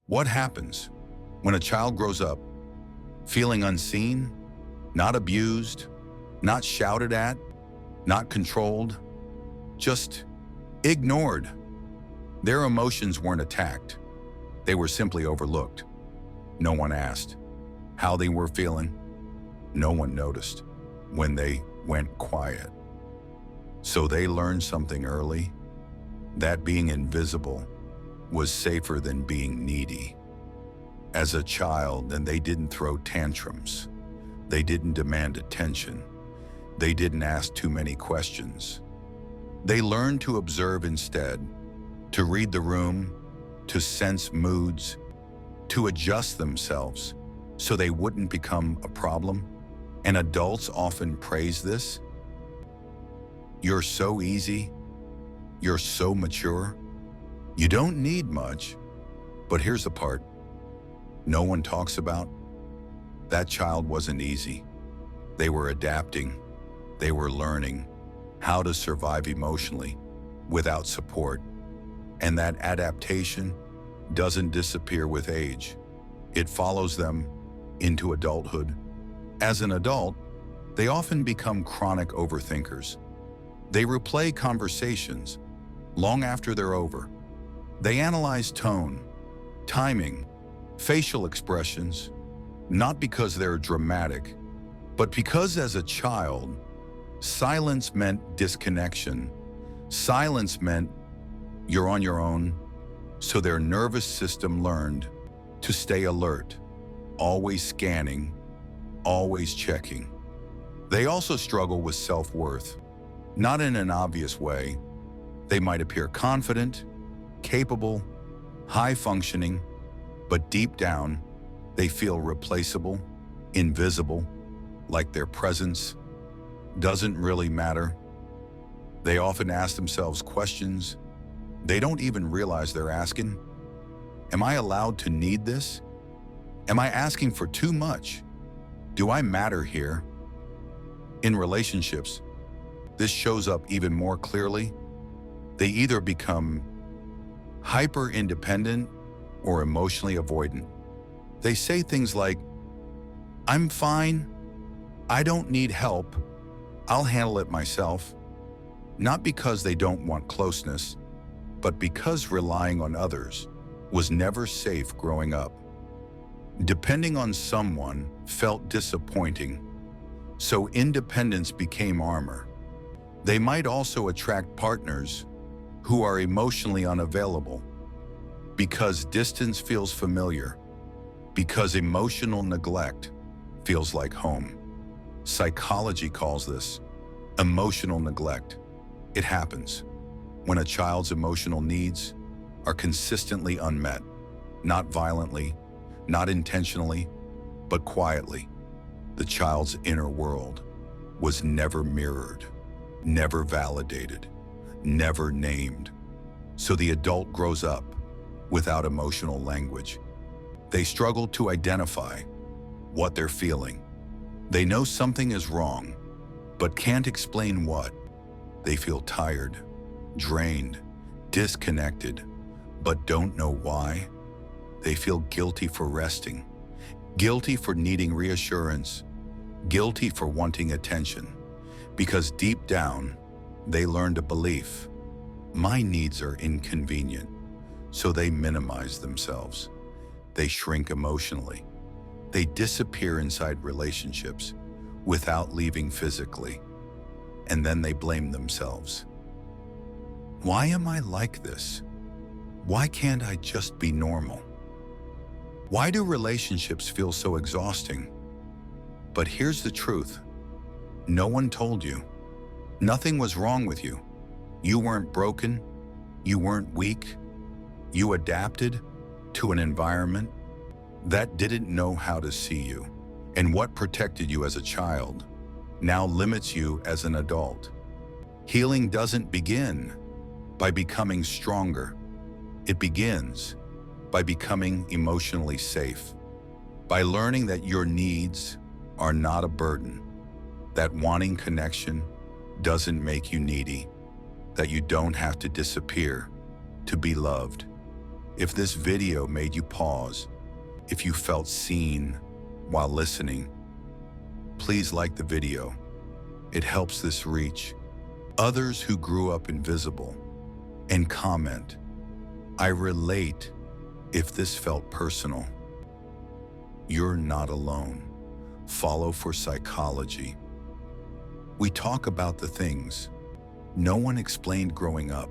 What happens when a child grows up feeling unseen, not abused, not shouted at, not controlled, just ignored? Their emotions weren't attacked. They were simply overlooked. No one asked how they were feeling. No one noticed when they went quiet. So they learned something early, that being invisible was safer than being needy. As a child, and they didn't throw tantrums. They didn't demand attention. They didn't ask too many questions. They learned to observe instead, to read the room, to sense moods, to adjust themselves so they wouldn't become a problem. And adults often praise this. You're so easy. You're so mature. You don't need much. But here's the part no one talks about. That child wasn't easy. They were adapting. They were learning how to survive emotionally without support. And that adaptation doesn't disappear with age. It follows them into adulthood. As an adult, they often become chronic overthinkers. They replay conversations long after they're over. They analyze tone, timing, facial expressions, not because they're dramatic, but because as a child, silence meant disconnection. Silence meant you're on your own, so their nervous system learned to stay alert, always scanning, always checking. They also struggle with self-worth, not in an obvious way. They might appear confident, capable, high-functioning, but deep down, they feel replaceable, invisible, like their presence doesn't really matter. They often ask themselves questions they don't even realize they're asking. Am I allowed to need this? Am I asking for too much? Do I matter here? In relationships, this shows up even more clearly. They either become hyper-independent or emotionally avoidant. They say things like, I'm fine, I don't need help, I'll handle it myself. Not because they don't want closeness, but because relying on others was never safe growing up. Depending on someone felt disappointing, so independence became armor. They might also attract partners who are emotionally unavailable because distance feels familiar, because emotional neglect feels like home. Psychology calls this emotional neglect. It happens when a child's emotional needs are consistently unmet, not violently, not intentionally, but quietly. The child's inner world was never mirrored, never validated, never named. So the adult grows up without emotional language. They struggle to identify what they're feeling. They know something is wrong, but can't explain what. They feel tired, drained, disconnected, but don't know why. They feel guilty for resting, guilty for needing reassurance, guilty for wanting attention, because deep down, they learned a belief. My needs are inconvenient, so they minimize themselves. They shrink emotionally. They disappear inside relationships without leaving physically, and then they blame themselves. Why am I like this? Why can't I just be normal? Why do relationships feel so exhausting? But here's the truth. No one told you. Nothing was wrong with you. You weren't broken. You weren't weak. You adapted to an environment that didn't know how to see you. And what protected you as a child now limits you as an adult. Healing doesn't begin by becoming stronger. It begins by becoming emotionally safe, by learning that your needs are not a burden, that wanting connection doesn't make you needy, that you don't have to disappear to be loved. If this video made you pause, if you felt seen while listening, please like the video. It helps this reach others who grew up invisible. And comment, I relate if this felt personal. You're not alone. Follow for psychology. We talk about the things no one explained growing up.